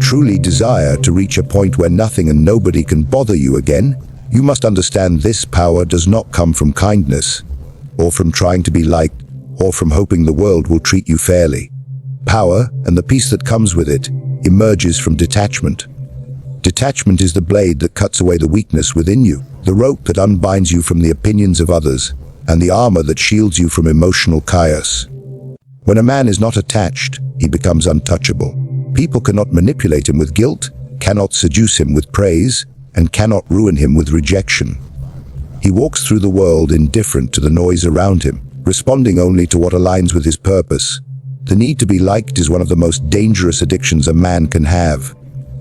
truly desire to reach a point where nothing and nobody can bother you again, you must understand this power does not come from kindness, or from trying to be liked, or from hoping the world will treat you fairly. Power, and the peace that comes with it, emerges from detachment. Detachment is the blade that cuts away the weakness within you, the rope that unbinds you from the opinions of others, and the armor that shields you from emotional chaos. When a man is not attached, he becomes untouchable. People cannot manipulate him with guilt, cannot seduce him with praise, and cannot ruin him with rejection. He walks through the world indifferent to the noise around him, responding only to what aligns with his purpose. The need to be liked is one of the most dangerous addictions a man can have.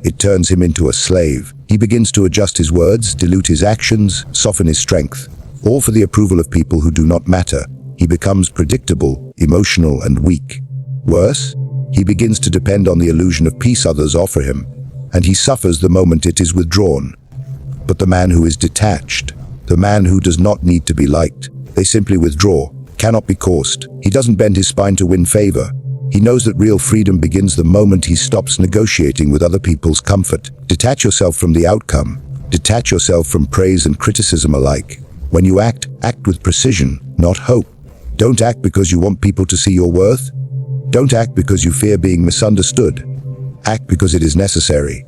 It turns him into a slave. He begins to adjust his words, dilute his actions, soften his strength, all for the approval of people who do not matter. He becomes predictable, emotional, and weak. Worse, he begins to depend on the illusion of peace others offer him, and he suffers the moment it is withdrawn. But the man who is detached, the man who does not need to be liked, they simply withdraw, cannot be coerced. He doesn't bend his spine to win favor. He knows that real freedom begins the moment he stops negotiating with other people's comfort. Detach yourself from the outcome. Detach yourself from praise and criticism alike. When you act, act with precision, not hope. Don't act because you want people to see your worth. Don't act because you fear being misunderstood. Act because it is necessary.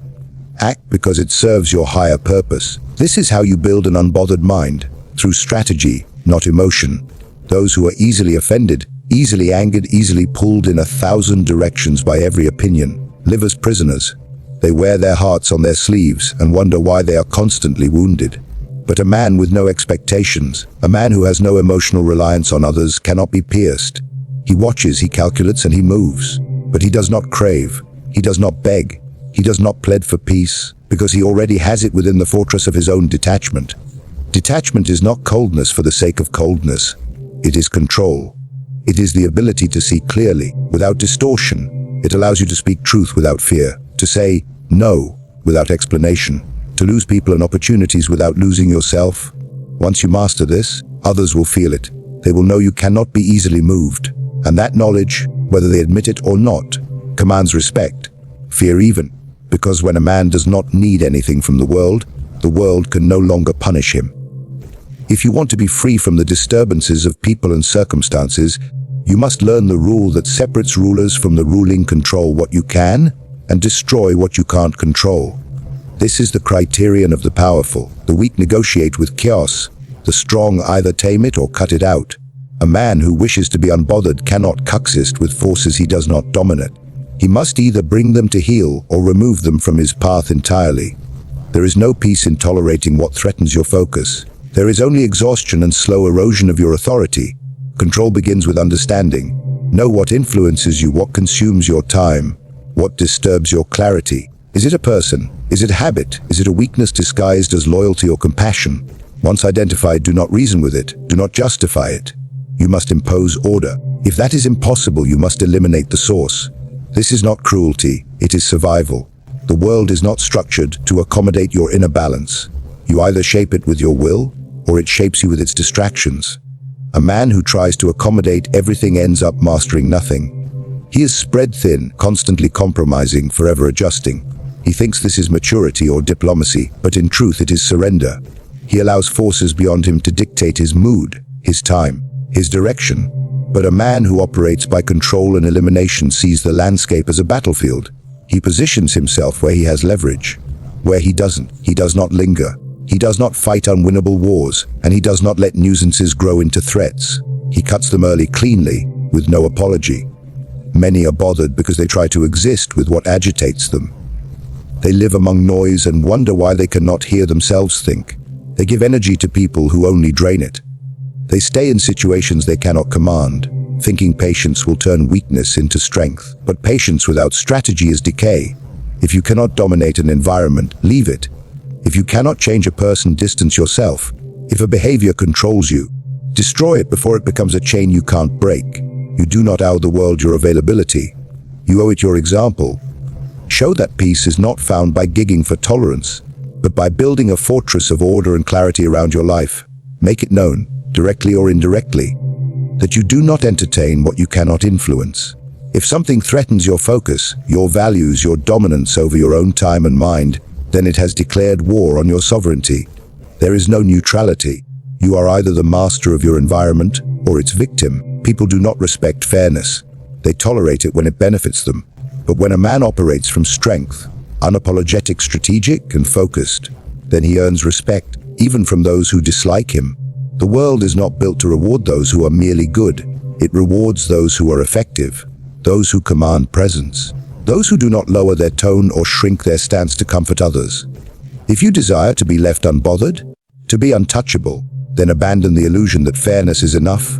Act because it serves your higher purpose. This is how you build an unbothered mind, through strategy, not emotion. Those who are easily offended, easily angered, easily pulled in 1,000 directions by every opinion, live as prisoners. They wear their hearts on their sleeves and wonder why they are constantly wounded. But a man with no expectations, a man who has no emotional reliance on others, cannot be pierced. He watches, he calculates, and he moves. But he does not crave. He does not beg. He does not plead for peace, because he already has it within the fortress of his own detachment. Detachment is not coldness for the sake of coldness. It is control. It is the ability to see clearly, without distortion. It allows you to speak truth without fear, to say no without explanation, to lose people and opportunities without losing yourself. Once you master this, others will feel it. They will know you cannot be easily moved. And that knowledge, whether they admit it or not, commands respect, fear even, because when a man does not need anything from the world can no longer punish him. If you want to be free from the disturbances of people and circumstances, you must learn the rule that separates rulers from the ruling. Control what you can, and destroy what you can't control. This is the criterion of the powerful. The weak negotiate with chaos. The strong either tame it or cut it out. A man who wishes to be unbothered cannot coexist with forces he does not dominate. He must either bring them to heel or remove them from his path entirely. There is no peace in tolerating what threatens your focus. There is only exhaustion and slow erosion of your authority. Control begins with understanding. Know what influences you, what consumes your time, what disturbs your clarity. Is it a person? Is it a habit? Is it a weakness disguised as loyalty or compassion? Once identified, do not reason with it. Do not justify it. You must impose order. If that is impossible, you must eliminate the source. This is not cruelty, it is survival. The world is not structured to accommodate your inner balance. You either shape it with your will, or it shapes you with its distractions. A man who tries to accommodate everything ends up mastering nothing. He is spread thin, constantly compromising, forever adjusting. He thinks this is maturity or diplomacy, but in truth it is surrender. He allows forces beyond him to dictate his mood, his time, his direction. But a man who operates by control and elimination sees the landscape as a battlefield. He positions himself where he has leverage. Where he doesn't, he does not linger. He does not fight unwinnable wars, and he does not let nuisances grow into threats. He cuts them early cleanly, with no apology. Many are bothered because they try to exist with what agitates them. They live among noise and wonder why they cannot hear themselves think. They give energy to people who only drain it. They stay in situations they cannot command, thinking patience will turn weakness into strength. But patience without strategy is decay. If you cannot dominate an environment, leave it. If you cannot change a person, distance yourself. If a behavior controls you, destroy it before it becomes a chain you can't break. You do not owe the world your availability. You owe it your example. Show that peace is not found by gigging for tolerance, but by building a fortress of order and clarity around your life. Make it known, directly or indirectly, that you do not entertain what you cannot influence. If something threatens your focus, your values, your dominance over your own time and mind, then it has declared war on your sovereignty. There is no neutrality. You are either the master of your environment or its victim. People do not respect fairness. They tolerate it when it benefits them. But when a man operates from strength, unapologetic, strategic, and focused, then he earns respect, even from those who dislike him. The world is not built to reward those who are merely good. It rewards those who are effective, those who command presence, those who do not lower their tone or shrink their stance to comfort others. If you desire to be left unbothered, to be untouchable, then abandon the illusion that fairness is enough.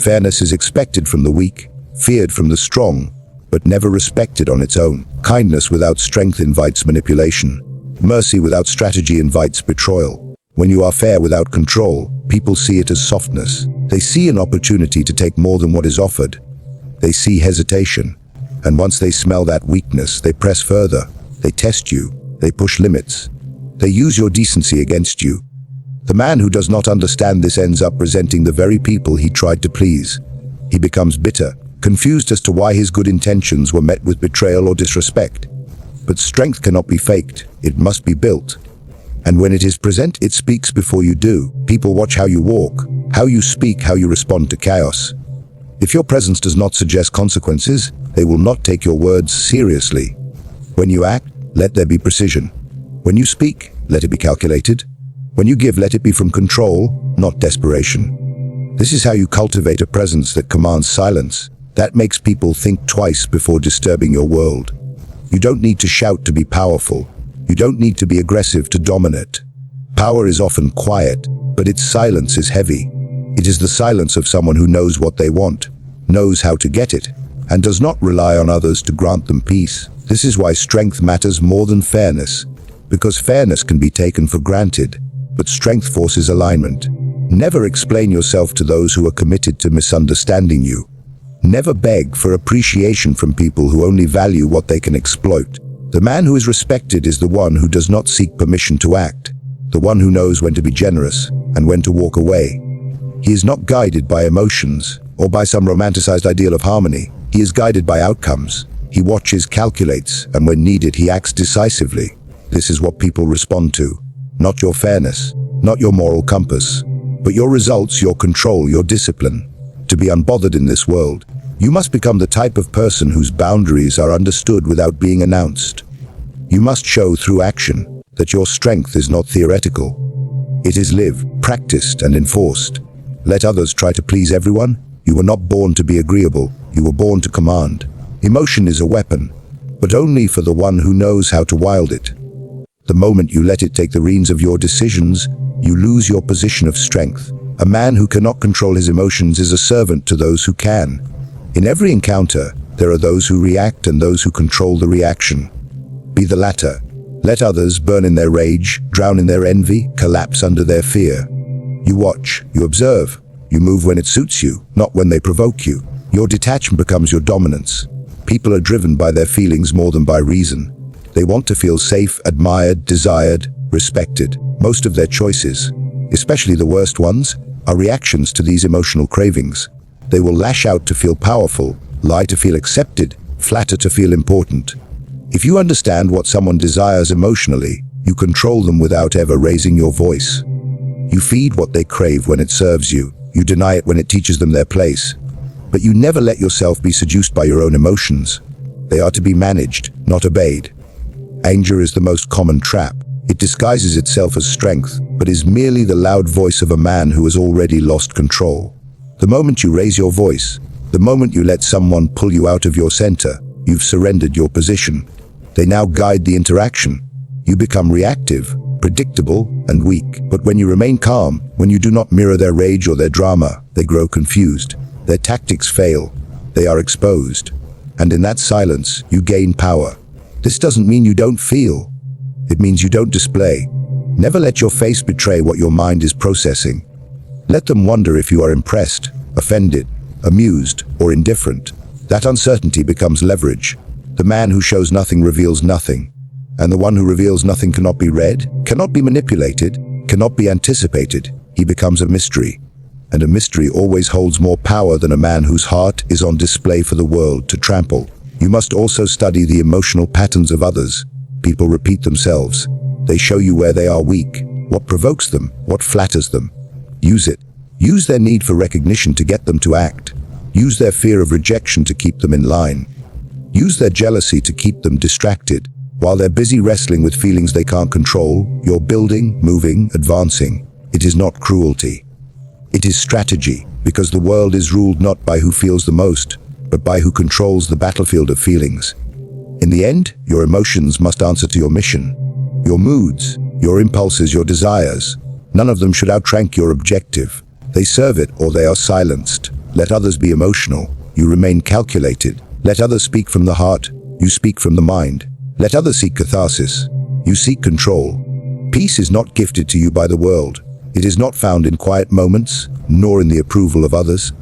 Fairness is expected from the weak, feared from the strong, but never respected on its own. Kindness without strength invites manipulation. Mercy without strategy invites betrayal. When you are fair without control, people see it as softness. They see an opportunity to take more than what is offered. They see hesitation. And once they smell that weakness, they press further. They test you. They push limits. They use your decency against you. The man who does not understand this ends up resenting the very people he tried to please. He becomes bitter, confused as to why his good intentions were met with betrayal or disrespect. But strength cannot be faked. It must be built. And when it is present, it speaks before you do. People watch how you walk, how you speak, how you respond to chaos. If your presence does not suggest consequences, they will not take your words seriously. When you act, let there be precision. When you speak, let it be calculated. When you give, let it be from control, not desperation. This is how you cultivate a presence that commands silence, that makes people think twice before disturbing your world. You don't need to shout to be powerful. You don't need to be aggressive to dominate. Power is often quiet, but its silence is heavy. It is the silence of someone who knows what they want, knows how to get it, and does not rely on others to grant them peace. This is why strength matters more than fairness, because fairness can be taken for granted, but strength forces alignment. Never explain yourself to those who are committed to misunderstanding you. Never beg for appreciation from people who only value what they can exploit. The man who is respected is the one who does not seek permission to act, the one who knows when to be generous and when to walk away. He is not guided by emotions or by some romanticized ideal of harmony. He is guided by outcomes. He watches, calculates, and when needed, he acts decisively. This is what people respond to. Not your fairness, not your moral compass, but your results, your control, your discipline. To be unbothered in this world, you must become the type of person whose boundaries are understood without being announced. You must show through action that your strength is not theoretical. It is lived, practiced, and enforced. Let others try to please everyone. You were not born to be agreeable. You were born to command. Emotion is a weapon, but only for the one who knows how to wield it. The moment you let it take the reins of your decisions, you lose your position of strength. A man who cannot control his emotions is a servant to those who can. In every encounter, there are those who react and those who control the reaction. Be the latter. Let others burn in their rage, drown in their envy, collapse under their fear. You watch, you observe, you move when it suits you, not when they provoke you. Your detachment becomes your dominance. People are driven by their feelings more than by reason. They want to feel safe, admired, desired, respected. Most of their choices, especially the worst ones, are reactions to these emotional cravings. They will lash out to feel powerful, lie to feel accepted, flatter to feel important. If you understand what someone desires emotionally, you control them without ever raising your voice. You feed what they crave when it serves you. You deny it when it teaches them their place. But you never let yourself be seduced by your own emotions. They are to be managed, not obeyed. Anger is the most common trap. It disguises itself as strength, but is merely the loud voice of a man who has already lost control. The moment you raise your voice, the moment you let someone pull you out of your center, you've surrendered your position. They now guide the interaction. You become reactive, predictable, and weak. But when you remain calm, when you do not mirror their rage or their drama, they grow confused. Their tactics fail. They are exposed. And in that silence, you gain power. This doesn't mean you don't feel. It means you don't display. Never let your face betray what your mind is processing. Let them wonder if you are impressed, offended, amused, or indifferent. That uncertainty becomes leverage. The man who shows nothing reveals nothing. And the one who reveals nothing cannot be read, cannot be manipulated, cannot be anticipated. He becomes a mystery. and a mystery always holds more power than a man whose heart is on display for the world to trample. You must also study the emotional patterns of others. People repeat themselves. They show you where they are weak, what provokes them, what flatters them. Use it. Use their need for recognition to get them to act. Use their fear of rejection to keep them in line. Use their jealousy to keep them distracted. While they're busy wrestling with feelings they can't control, you're building, moving, advancing. It is not cruelty. It is strategy, because the world is ruled not by who feels the most, but by who controls the battlefield of feelings. In the end, your emotions must answer to your mission. Your moods, your impulses, your desires. None of them should outrank your objective. They serve it or they are silenced. Let others be emotional. You remain calculated. Let others speak from the heart. You speak from the mind. Let others seek catharsis. You seek control. Peace is not gifted to you by the world. It is not found in quiet moments, nor in the approval of others.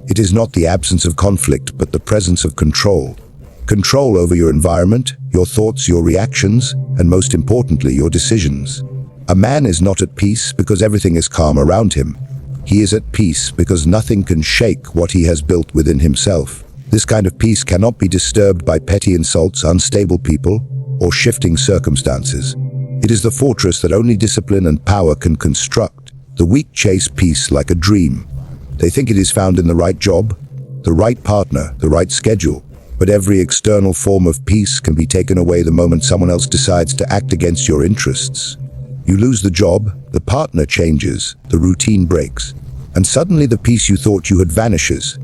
It is not the absence of conflict, but the presence of control. Control over your environment, your thoughts, your reactions, and most importantly, your decisions. A man is not at peace because everything is calm around him. He is at peace because nothing can shake what he has built within himself. This kind of peace cannot be disturbed by petty insults, unstable people, or shifting circumstances. It is the fortress that only discipline and power can construct. The weak chase peace like a dream. They think it is found in the right job, the right partner, the right schedule. But every external form of peace can be taken away the moment someone else decides to act against your interests. You lose the job, the partner changes, the routine breaks, and suddenly the peace you thought you had vanishes.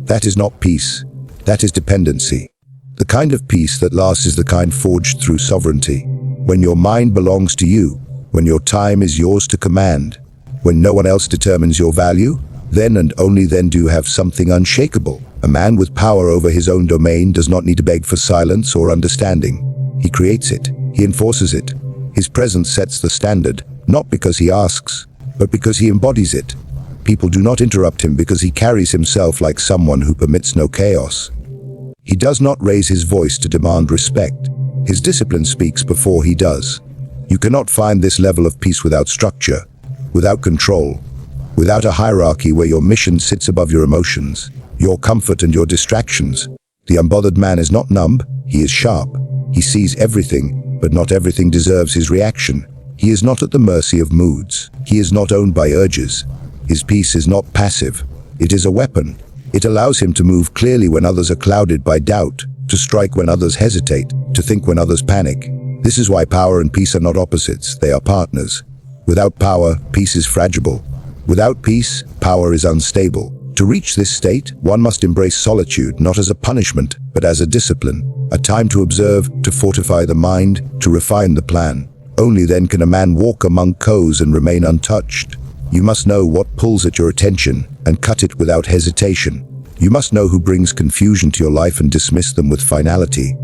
That is not peace. That is dependency. The kind of peace that lasts is the kind forged through sovereignty. When your mind belongs to you, when your time is yours to command, when no one else determines your value, then and only then do you have something unshakable. A man with power over his own domain does not need to beg for silence or understanding. He creates it. He enforces it. His presence sets the standard, not because he asks, but because he embodies it. People do not interrupt him because he carries himself like someone who permits no chaos. He does not raise his voice to demand respect. His discipline speaks before he does. You cannot find this level of peace without structure, without control, without a hierarchy where your mission sits above your emotions, your comfort and your distractions. The unbothered man is not numb, he is sharp. He sees everything, but not everything deserves his reaction. He is not at the mercy of moods. He is not owned by urges. His peace is not passive. It is a weapon. It allows him to move clearly when others are clouded by doubt, to strike when others hesitate, to think when others panic. This is why power and peace are not opposites, they are partners. Without power, peace is fragile. Without peace, power is unstable. To reach this state, one must embrace solitude not as a punishment, but as a discipline, a time to observe, to fortify the mind, to refine the plan. Only then can a man walk among cows and remain untouched. You must know what pulls at your attention and cut it without hesitation. You must know who brings confusion to your life and dismiss them with finality.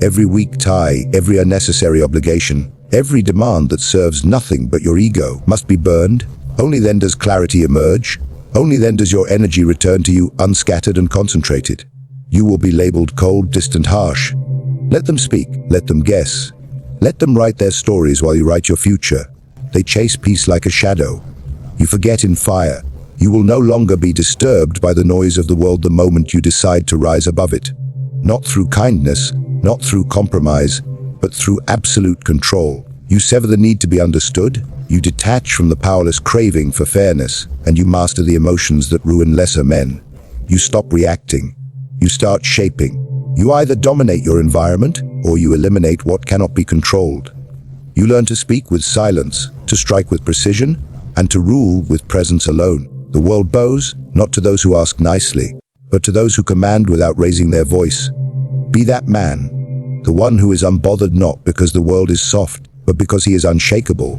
Every weak tie, every unnecessary obligation, every demand that serves nothing but your ego must be burned. Only then does clarity emerge. Only then does your energy return to you unscattered and concentrated. You will be labeled cold, distant, harsh. Let them speak, let them guess. Let them write their stories while you write your future. They chase peace like a shadow. You forget in fire. You will no longer be disturbed by the noise of the world the moment you decide to rise above it. Not through kindness, not through compromise, but through absolute control. You sever the need to be understood. You detach from the powerless craving for fairness, and you master the emotions that ruin lesser men. You stop reacting. You start shaping. You either dominate your environment, or you eliminate what cannot be controlled. You learn to speak with silence, to strike with precision, and to rule with presence alone. The world bows, not to those who ask nicely, but to those who command without raising their voice. Be that man, the one who is unbothered not because the world is soft, but because he is unshakable.